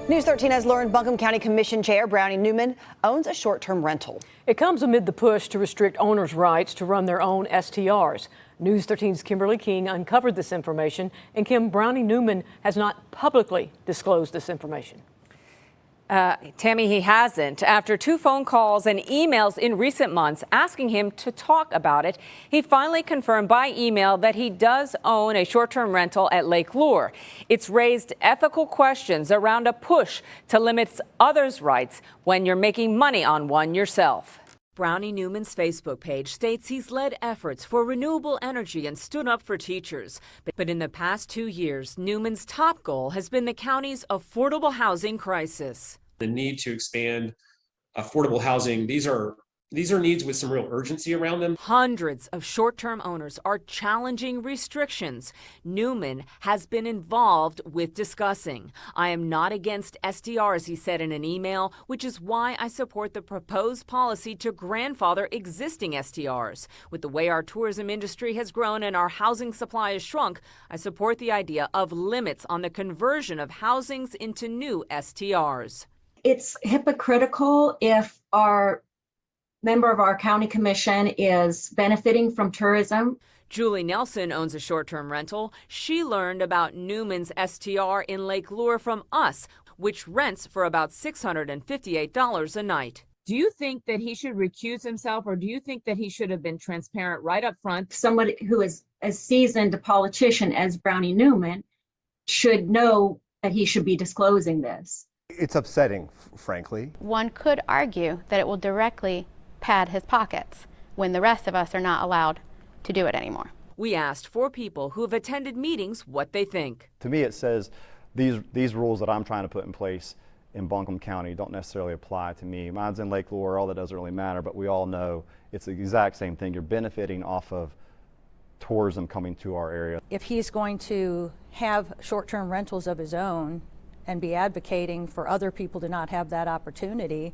News 13 has learned Buncombe County Commission Chair Brownie Newman owns a short-term rental. It comes amid the push to restrict owners' rights to run their own STRs. News 13's Kimberly King uncovered this information, and Brownie Newman has not publicly disclosed this information. Tammy, he hasn't. After 2 phone calls and emails in recent months asking him to talk about it, he finally confirmed by email that he does own a short-term rental at Lake Lure. It's raised ethical questions around a push to limit others' rights when you're making money on one yourself. Brownie Newman's Facebook page states he's led efforts for renewable energy and stood up for teachers. But in the past 2 years, Newman's top goal has been the county's affordable housing crisis. The need to expand affordable housing, these are needs with some real urgency around them. Hundreds of short-term owners are challenging restrictions Newman has been involved with discussing. I am not against STRs, he said in an email, which is why I support the proposed policy to grandfather existing STRs. With the way our tourism industry has grown and our housing supply has shrunk, I support the idea of limits on the conversion of housings into new STRs. It's hypocritical if our member of our county commission is benefiting from tourism. Julie Nelson owns a short-term rental. She learned about Newman's STR in Lake Lure from us, which rents for about $658 a night. Do you think that he should recuse himself, or do you think that he should have been transparent right up front? Somebody who is as seasoned a politician as Brownie Newman should know that he should be disclosing this. It's upsetting, frankly. One could argue that it will directly pad his pockets when the rest of us are not allowed to do it anymore. We asked 4 people who have attended meetings what they think. To me, it says these rules that I'm trying to put in place in Buncombe County don't necessarily apply to me. Mine's in Lake Lure, all that doesn't really matter, but we all know it's the exact same thing. You're benefiting off of tourism coming to our area. If he's going to have short-term rentals of his own and be advocating for other people to not have that opportunity,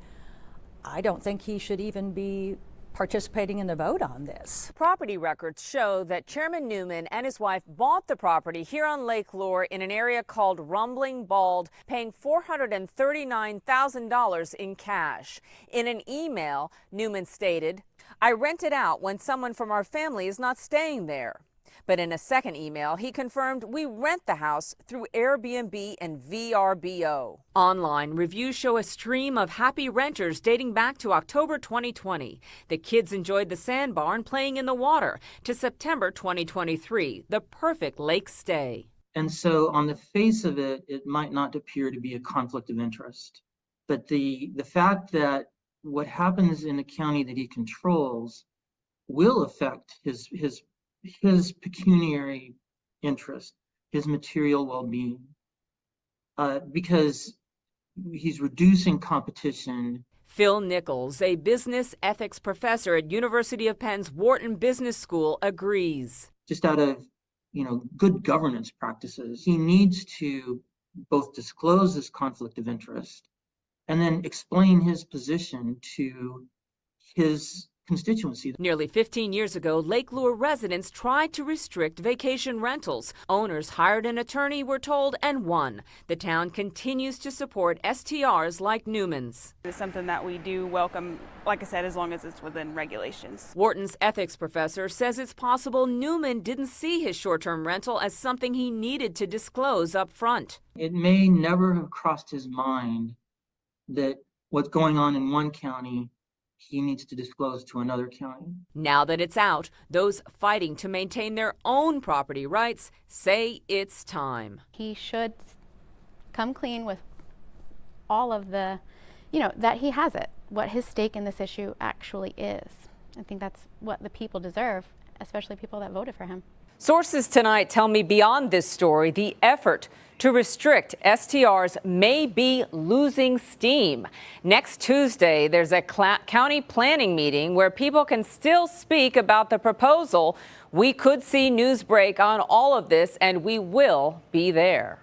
I don't think he should even be participating in the vote on this. Property records show that Chairman Newman and his wife bought the property here on Lake Lure in an area called Rumbling Bald, paying $439,000 in cash. In an email, Newman stated, "I rent it out when someone from our family is not staying there." But in a second email, he confirmed we rent the house through Airbnb and VRBO. Online, reviews show a stream of happy renters dating back to October 2020. The kids enjoyed the sandbar and playing in the water, to September 2023, the perfect lake stay. And so on the face of it, it might not appear to be a conflict of interest. But the fact that what happens in the county that he controls will affect his pecuniary interest, his material well-being, because he's reducing competition. Phil Nichols, a business ethics professor at University of Penn's Wharton Business School, agrees. Just out of, good governance practices, he needs to both disclose this conflict of interest and then explain his position to his constituency. Nearly 15 years ago, Lake Lure residents tried to restrict vacation rentals. Owners hired an attorney, we're told, and won. The town continues to support STRs like Newman's. It's something that we do welcome, like I said, as long as it's within regulations. Wharton's ethics professor says it's possible Newman didn't see his short-term rental as something he needed to disclose up front. It may never have crossed his mind that what's going on in one county he needs to disclose to another county. Now that it's out, those fighting to maintain their own property rights say it's time. He should come clean with all of the, that he has it, what his stake in this issue actually is. I think that's what the people deserve, especially people that voted for him. Sources tonight tell me beyond this story, the effort to restrict STRs may be losing steam. Next Tuesday, there's a county planning meeting where people can still speak about the proposal. We could see news break on all of this, and we will be there.